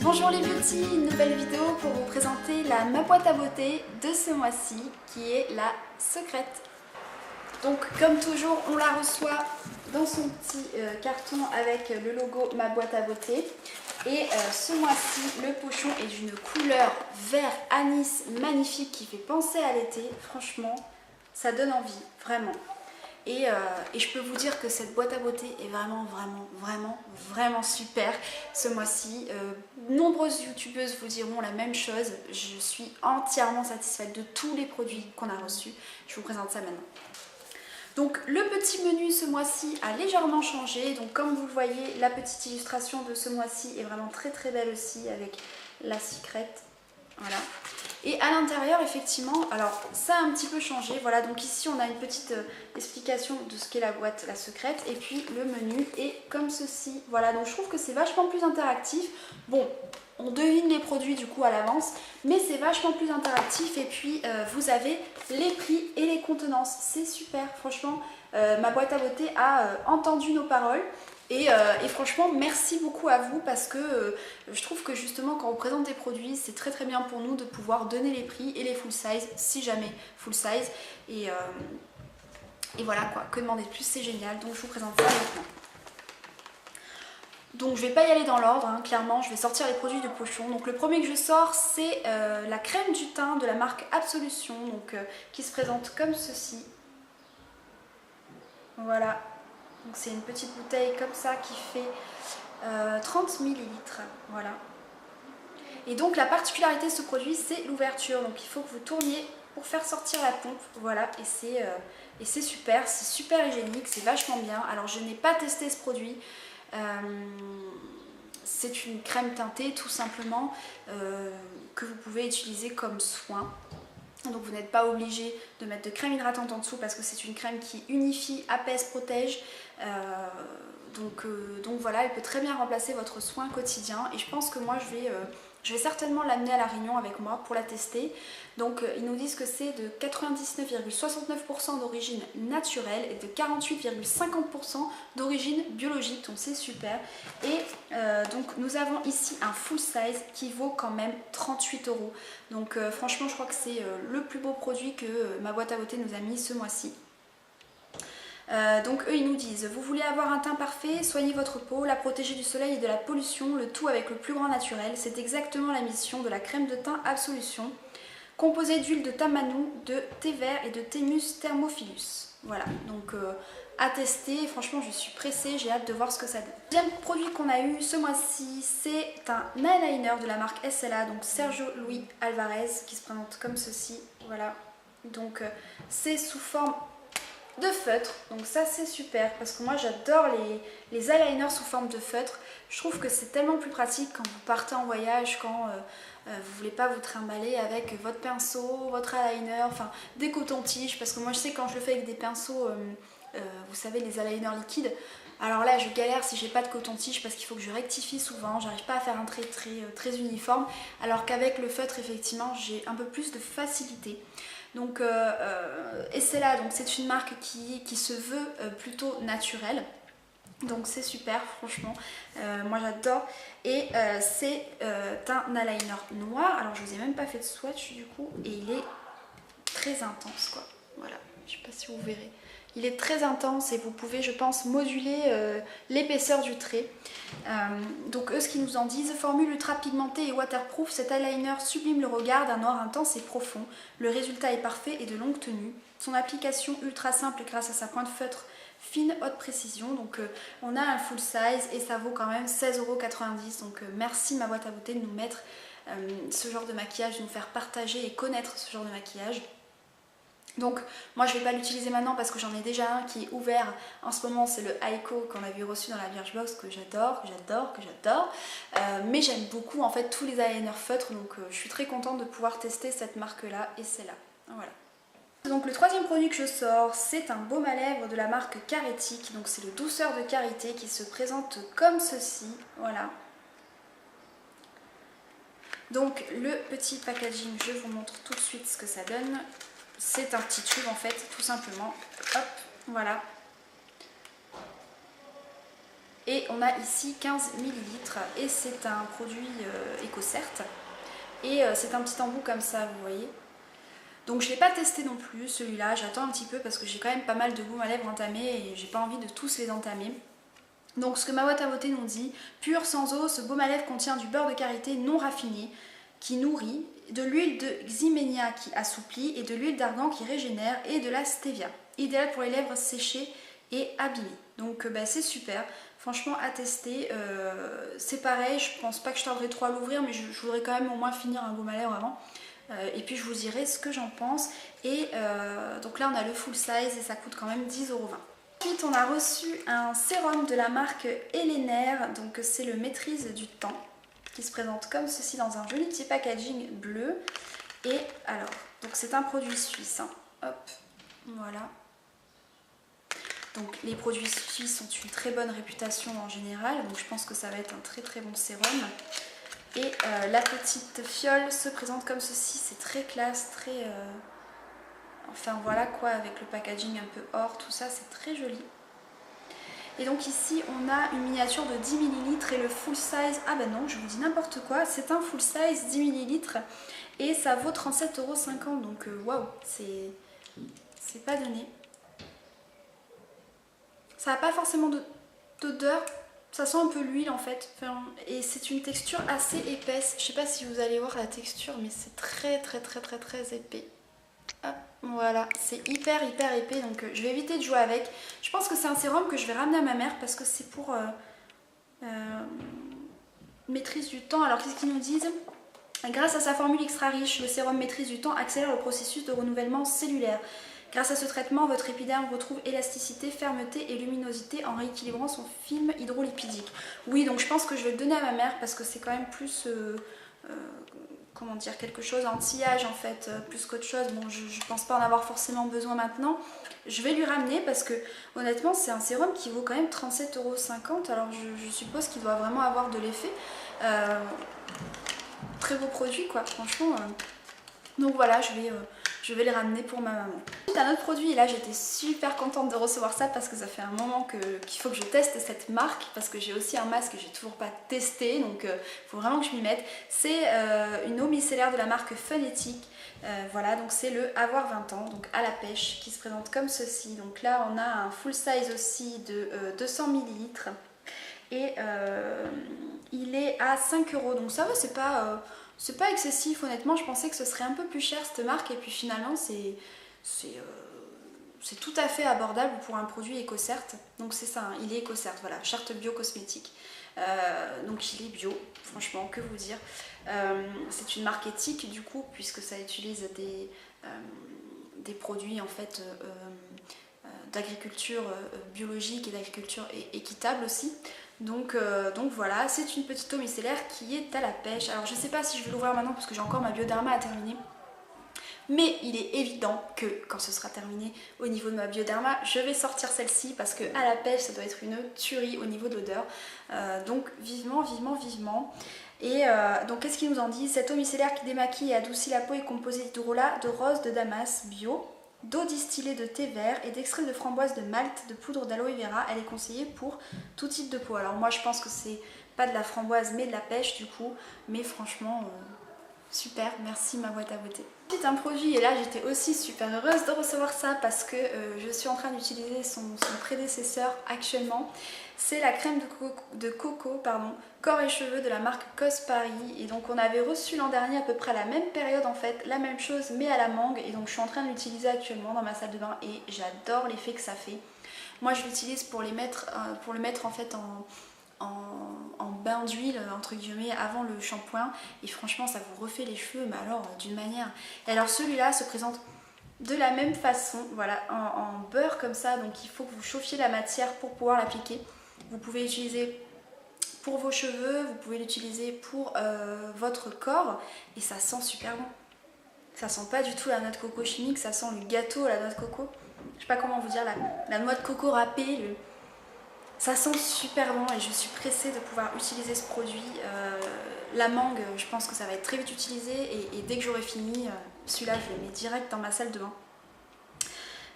Bonjour les beautés, une nouvelle vidéo pour vous présenter la ma boîte à beauté de ce mois-ci qui est la secrète. Donc comme toujours on la reçoit dans son petit carton avec le logo ma boîte à beauté. Et ce mois-ci le pochon est d'une couleur vert anis magnifique qui fait penser à l'été. Franchement ça donne envie, vraiment. Et je peux vous dire que cette boîte à beauté est vraiment super ce mois-ci. Nombreuses youtubeuses vous diront la même chose. Je suis entièrement satisfaite de tous les produits qu'on a reçus. Je vous présente ça maintenant. Donc le petit menu ce mois-ci a légèrement changé. Donc comme vous le voyez, la petite illustration de ce mois-ci est vraiment très belle aussi avec la secrète. Voilà. Et à l'intérieur effectivement, alors ça a un petit peu changé, voilà, donc ici on a une petite explication de ce qu'est la boîte, la secrète, et puis le menu est comme ceci, voilà, donc je trouve que c'est vachement plus interactif. Bon, on devine les produits du coup à l'avance, mais c'est vachement plus interactif, et puis vous avez les prix et les contenances, c'est super, franchement, ma boîte à beauté a entendu nos paroles. Et franchement merci beaucoup à vous parce que je trouve que justement quand on présente des produits c'est très bien pour nous de pouvoir donner les prix et les full size si jamais full size et voilà quoi, que demander de plus, c'est génial, donc je vous présente ça maintenant. Donc je vais pas y aller dans l'ordre, hein, clairement je vais sortir les produits de pochon. Donc le premier que je sors c'est la crème du teint de la marque Absolution, donc qui se présente comme ceci, voilà. Donc c'est une petite bouteille comme ça qui fait 30 ml, voilà. Et donc la particularité de ce produit c'est l'ouverture, donc il faut que vous tourniez pour faire sortir la pompe, voilà, et c'est super, c'est super hygiénique, c'est vachement bien. Alors je n'ai pas testé ce produit, c'est une crème teintée tout simplement que vous pouvez utiliser comme soin. Donc vous n'êtes pas obligé de mettre de crème hydratante en dessous parce que c'est une crème qui unifie, apaise, protège. Donc voilà, elle peut très bien remplacer votre soin quotidien. Et je pense que moi je vais certainement l'amener à La Réunion avec moi pour la tester. Donc ils nous disent que c'est de 99,69% d'origine naturelle et de 48,50% d'origine biologique, donc c'est super. Et donc nous avons ici un full size qui vaut quand même 38 €. Donc franchement je crois que c'est le plus beau produit que ma boîte à beauté nous a mis ce mois-ci. Donc eux ils nous disent: vous voulez avoir un teint parfait, soignez votre peau, la protéger du soleil et de la pollution, le tout avec le plus grand naturel. C'est exactement la mission de la crème de teint Absolution, composée d'huile de tamanou, de thé vert et de thymus thermophilus. Voilà, donc à tester, franchement je suis pressée, j'ai hâte de voir ce que ça donne. Le deuxième produit qu'on a eu ce mois-ci, c'est un eyeliner de la marque SLA, donc Sergio Luis Alvarez, qui se présente comme ceci, voilà. Donc c'est sous forme de feutre, donc ça c'est super parce que moi j'adore les eyeliners sous forme de feutre. Je trouve que c'est tellement plus pratique quand vous partez en voyage, quand vous voulez pas vous trimballer avec votre pinceau, votre eyeliner, enfin des cotons-tiges, parce que moi je sais quand je le fais avec des pinceaux, vous savez, les eyeliners liquides, alors là je galère si j'ai pas de coton-tige parce qu'il faut que je rectifie souvent, j'arrive pas à faire un trait très uniforme, alors qu'avec le feutre effectivement j'ai un peu plus de facilité. Donc et c'est là, donc c'est une marque qui se veut plutôt naturelle, donc c'est super franchement, moi j'adore. Et c'est un eyeliner noir, alors je vous ai même pas fait de swatch du coup, et il est très intense quoi, voilà, je sais pas si vous verrez. Il est très intense et vous pouvez, je pense, moduler l'épaisseur du trait. Donc eux, ce qu'ils nous en disent: formule ultra pigmentée et waterproof, cet eyeliner sublime le regard d'un noir intense et profond. Le résultat est parfait et de longue tenue. Son application ultra simple grâce à sa pointe feutre fine, haute précision. Donc on a un full size et ça vaut quand même 16,90 €. Donc merci ma boîte à beauté de nous mettre ce genre de maquillage, de nous faire partager et connaître ce genre de maquillage. Donc moi je ne vais pas l'utiliser maintenant parce que j'en ai déjà un qui est ouvert en ce moment, c'est le Aiko qu'on avait reçu dans la Birchbox, que j'adore, mais j'aime beaucoup en fait tous les eyeliners feutres, donc je suis très contente de pouvoir tester cette marque là et celle-là, voilà. Donc le troisième produit que je sors, c'est un baume à lèvres de la marque Caretic, donc c'est le douceur de karité qui se présente comme ceci, voilà. Donc le petit packaging, je vous montre tout de suite ce que ça donne. C'est un petit tube en fait, tout simplement. Hop, voilà. Et on a ici 15 ml et c'est un produit EcoCert. Et c'est un petit embout comme ça, vous voyez. Donc je ne l'ai pas testé non plus celui-là, j'attends un petit peu parce que j'ai quand même pas mal de baumes à lèvres entamés et j'ai pas envie de tous les entamer. Donc ce que ma boîte à beauté nous dit, pur sans eau, ce baume à lèvres contient du beurre de karité non raffiné qui nourrit, de l'huile de xyménia qui assouplit et de l'huile d'argan qui régénère et de la stevia. Idéal pour les lèvres séchées et abîmées. Donc c'est super, franchement à tester. C'est pareil, je pense pas que je tarderai trop à l'ouvrir mais je voudrais quand même au moins finir un baume à lèvres avant. Et puis je vous dirai ce que j'en pense. Et donc là on a le full size et ça coûte quand même 10,20 €. Ensuite on a reçu un sérum de la marque Hellenaire, donc c'est le maîtrise du temps, qui se présente comme ceci dans un joli petit packaging bleu. Et alors, donc c'est un produit suisse, hein. Hop, voilà. Donc les produits suisses ont une très bonne réputation en général, donc je pense que ça va être un très très bon sérum. Et la petite fiole se présente comme ceci, c'est très classe, très... Enfin voilà quoi, avec le packaging un peu or, tout ça, c'est très joli. Et donc ici on a une miniature de 10 ml et le full size, ah bah non je vous dis n'importe quoi, c'est un full size 10 ml et ça vaut 37,50 €, donc waouh, c'est pas donné. Ça n'a pas forcément d'odeur, ça sent un peu l'huile en fait, enfin, et c'est une texture assez épaisse. Je sais pas si vous allez voir la texture mais c'est très épais. Hop, voilà, c'est hyper épais, donc je vais éviter de jouer avec. Je pense que c'est un sérum que je vais ramener à ma mère parce que c'est pour maîtrise du temps. Alors qu'est-ce qu'ils nous disent? Grâce à sa formule extra riche, le sérum maîtrise du temps accélère le processus de renouvellement cellulaire. Grâce à ce traitement, votre épiderme retrouve élasticité, fermeté et luminosité en rééquilibrant son film hydrolipidique. Oui, donc je pense que je vais le donner à ma mère parce que c'est quand même plus... comment dire, quelque chose anti-âge en fait, plus qu'autre chose. Bon, je pense pas en avoir forcément besoin maintenant. Je vais lui ramener parce que honnêtement c'est un sérum qui vaut quand même 37,50 €. Alors je suppose qu'il doit vraiment avoir de l'effet. Très beau produit quoi, franchement. Donc voilà, je vais les ramener pour ma maman. C'est un autre produit et là j'étais super contente de recevoir ça parce que ça fait un moment qu'il faut que je teste cette marque parce que j'ai aussi un masque que j'ai toujours pas testé, donc il faut vraiment que je m'y mette. C'est une eau micellaire de la marque Phonétique. Voilà, donc c'est le Avoir 20 ans, donc à la pêche, qui se présente comme ceci. Donc là on a un full size aussi de 200 ml et il est à 5 €, donc ça va, c'est pas excessif honnêtement. Je pensais que ce serait un peu plus cher cette marque et puis finalement c'est tout à fait abordable pour un produit EcoCert. Donc c'est ça, hein, il est EcoCert, voilà, charte bio cosmétique. Donc il est bio, franchement, que vous dire. C'est une marque éthique du coup puisque ça utilise des produits en fait d'agriculture biologique et d'agriculture équitable aussi. Donc voilà, c'est une petite eau micellaire qui est à la pêche. Alors je sais pas si je vais l'ouvrir maintenant parce que j'ai encore ma Bioderma à terminer. Mais il est évident que quand ce sera terminé au niveau de ma Bioderma, je vais sortir celle-ci parce que à la pêche ça doit être une tuerie au niveau de l'odeur. Donc vivement. Et donc qu'est-ce qu'il nous en dit? Cette eau micellaire qui démaquille et adoucit la peau est composée d'hydrolat, de rose, de damas bio, d'eau distillée de thé vert et d'extrait de framboise de malt, de poudre d'aloe vera. Elle est conseillée pour tout type de peau. Alors moi je pense que c'est pas de la framboise mais de la pêche du coup, mais franchement super, merci ma boîte à beauté. C'est un produit et là j'étais aussi super heureuse de recevoir ça parce que je suis en train d'utiliser son prédécesseur actuellement. C'est la crème de coco, corps et cheveux de la marque Cos Paris. Et donc on avait reçu l'an dernier à peu près à la même période en fait, la même chose mais à la mangue. Et donc je suis en train de l'utiliser actuellement dans ma salle de bain et j'adore l'effet que ça fait. Moi je l'utilise pour le mettre en fait en bain d'huile entre guillemets avant le shampoing et franchement ça vous refait les cheveux mais alors d'une manière. Et alors celui-là se présente de la même façon, voilà, en beurre comme ça, donc il faut que vous chauffiez la matière pour pouvoir l'appliquer. Vous pouvez l'utiliser pour vos cheveux, vous pouvez l'utiliser pour votre corps et ça sent super bon. Ça sent pas du tout la noix de coco chimique, ça sent le gâteau à la noix de coco. Je sais pas comment vous dire, la noix de coco râpée, ça sent super bon et je suis pressée de pouvoir utiliser ce produit. La mangue, je pense que ça va être très vite utilisé et dès que j'aurai fini, celui-là je le mets direct dans ma salle de bain.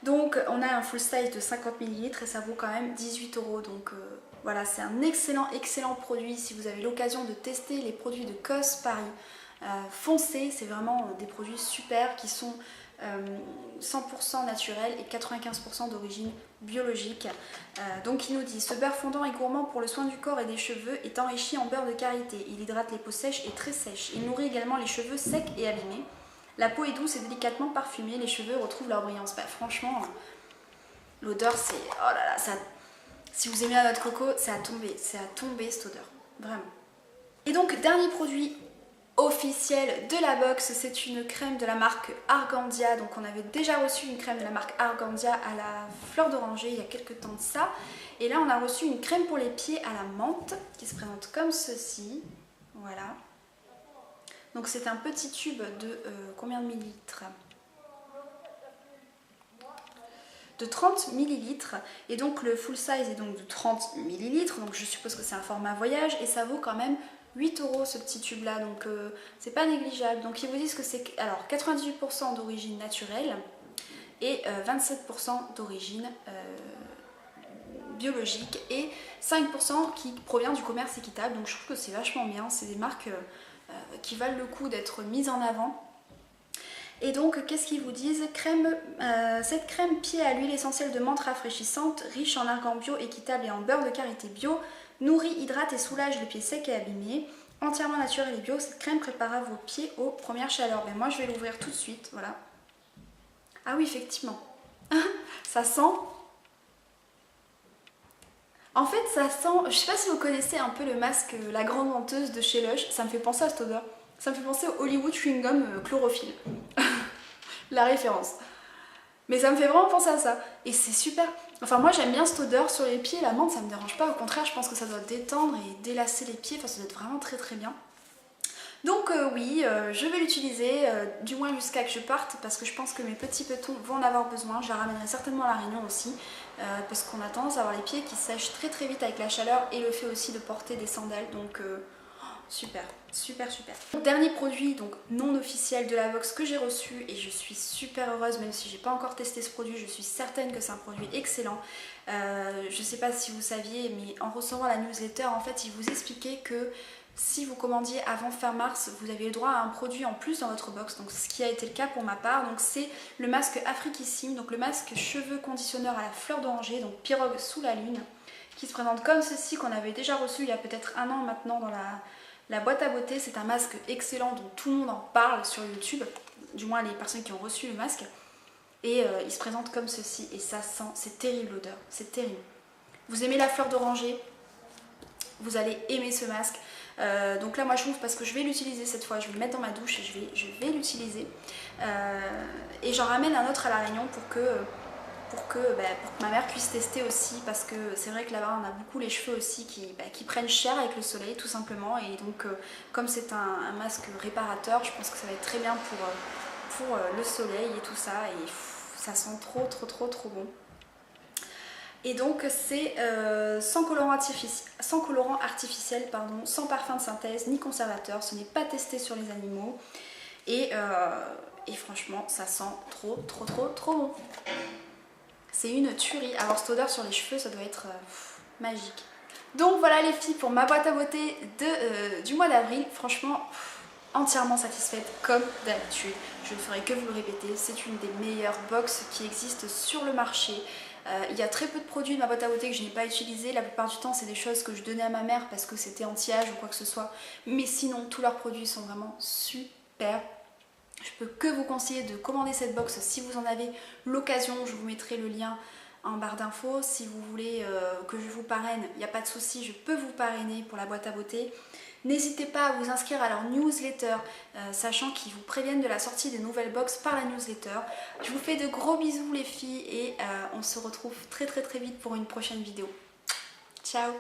Donc on a un full size de 50 ml et ça vaut quand même 18 €. Donc voilà, c'est un excellent produit. Si vous avez l'occasion de tester les produits de COS Paris, foncez, c'est vraiment des produits super qui sont 100% naturels et 95% d'origine biologique. Donc il nous dit: ce beurre fondant et gourmand pour le soin du corps et des cheveux est enrichi en beurre de karité. Il hydrate les peaux sèches et très sèches. Il nourrit également les cheveux secs et abîmés. La peau est douce et délicatement parfumée. Les cheveux retrouvent leur brillance. Bah, franchement, l'odeur c'est... Oh là là, ça... Si vous aimez la noix de coco, c'est à tomber cette odeur. Vraiment. Et donc dernier produit officielle de la box, c'est une crème de la marque Argandia. Donc on avait déjà reçu une crème de la marque Argandia à la fleur d'oranger il y a quelques temps de ça, et là on a reçu une crème pour les pieds à la menthe qui se présente comme ceci. Voilà, donc c'est un petit tube de combien de millilitres, de 30 ml, et donc le full size est donc de 30 ml, donc je suppose que c'est un format voyage, et ça vaut quand même 8 € ce petit tube là, donc c'est pas négligeable. Donc ils vous disent que c'est alors 98% d'origine naturelle et 27% d'origine biologique et 5% qui provient du commerce équitable. Donc je trouve que c'est vachement bien, c'est des marques qui valent le coup d'être mises en avant. Et donc qu'est-ce qu'ils vous disent? Cette crème pied à l'huile essentielle de menthe rafraîchissante, riche en argan bio équitable et en beurre de karité bio, nourrit, hydrate et soulage les pieds secs et abîmés. Entièrement naturel et bio, cette crème préparera vos pieds aux premières chaleurs. Ben moi je vais l'ouvrir tout de suite, voilà. Ah oui, effectivement. Ça sent... En fait ça sent... Je sais pas si vous connaissez un peu le masque La Grande Menteuse de chez Lush, ça me fait penser à cette odeur. Ça me fait penser au Hollywood Chewing Gum Chlorophylle. La référence. Mais ça me fait vraiment penser à ça. Et c'est super. Enfin moi j'aime bien cette odeur sur les pieds. La menthe ça me dérange pas. Au contraire je pense que ça doit détendre et délasser les pieds. Enfin ça doit être vraiment très bien. Donc oui, je vais l'utiliser, du moins jusqu'à que je parte, parce que je pense que mes petits petons vont en avoir besoin. Je la ramènerai certainement à La Réunion aussi, parce qu'on a tendance à avoir les pieds qui sèchent très vite avec la chaleur et le fait aussi de porter des sandales. Donc super. Dernier produit donc non officiel de la box que j'ai reçu, et je suis super heureuse, même si j'ai pas encore testé ce produit, je suis certaine que c'est un produit excellent. Je sais pas si vous saviez, mais en recevant la newsletter, en fait, il vous expliquait que si vous commandiez avant fin mars, vous aviez le droit à un produit en plus dans votre box, donc ce qui a été le cas pour ma part. Donc c'est le masque Afriquissime, donc le masque cheveux conditionneur à la fleur d'oranger, donc pirogue sous la lune, qui se présente comme ceci, qu'on avait déjà reçu il y a peut-être un an maintenant dans la boîte à beauté. C'est un masque excellent dont tout le monde en parle sur YouTube, du moins les personnes qui ont reçu le masque. Et il se présente comme ceci, et ça sent, c'est terrible l'odeur, c'est terrible. Vous aimez la fleur d'oranger, vous allez aimer ce masque. Donc là moi je trouve, parce que je vais l'utiliser cette fois, je vais le mettre dans ma douche et je vais l'utiliser. Et j'en ramène un autre à La Réunion pour que ma mère puisse tester aussi, parce que c'est vrai que là-bas on a beaucoup les cheveux aussi qui prennent cher avec le soleil tout simplement. Et donc comme c'est un masque réparateur, je pense que ça va être très bien pour le soleil et tout ça. Et ça sent trop bon. Et donc c'est sans colorant artificiel, pardon, sans parfum de synthèse ni conservateur. Ce n'est pas testé sur les animaux. Et franchement ça sent trop bon. C'est une tuerie. Alors cette odeur sur les cheveux, ça doit être magique. Donc voilà les filles pour ma boîte à beauté du mois d'avril. Franchement, entièrement satisfaite comme d'habitude. Je ne ferai que vous le répéter, c'est une des meilleures box qui existent sur le marché. Il y a très peu de produits de ma boîte à beauté que je n'ai pas utilisé. La plupart du temps c'est des choses que je donnais à ma mère parce que c'était anti-âge ou quoi que ce soit. Mais sinon tous leurs produits sont vraiment super. Je peux que vous conseiller de commander cette box si vous en avez l'occasion. Je vous mettrai le lien en barre d'infos. Si vous voulez que je vous parraine, il n'y a pas de souci, je peux vous parrainer pour la boîte à beauté. N'hésitez pas à vous inscrire à leur newsletter, sachant qu'ils vous préviennent de la sortie des nouvelles box par la newsletter. Je vous fais de gros bisous les filles, et on se retrouve très vite pour une prochaine vidéo. Ciao!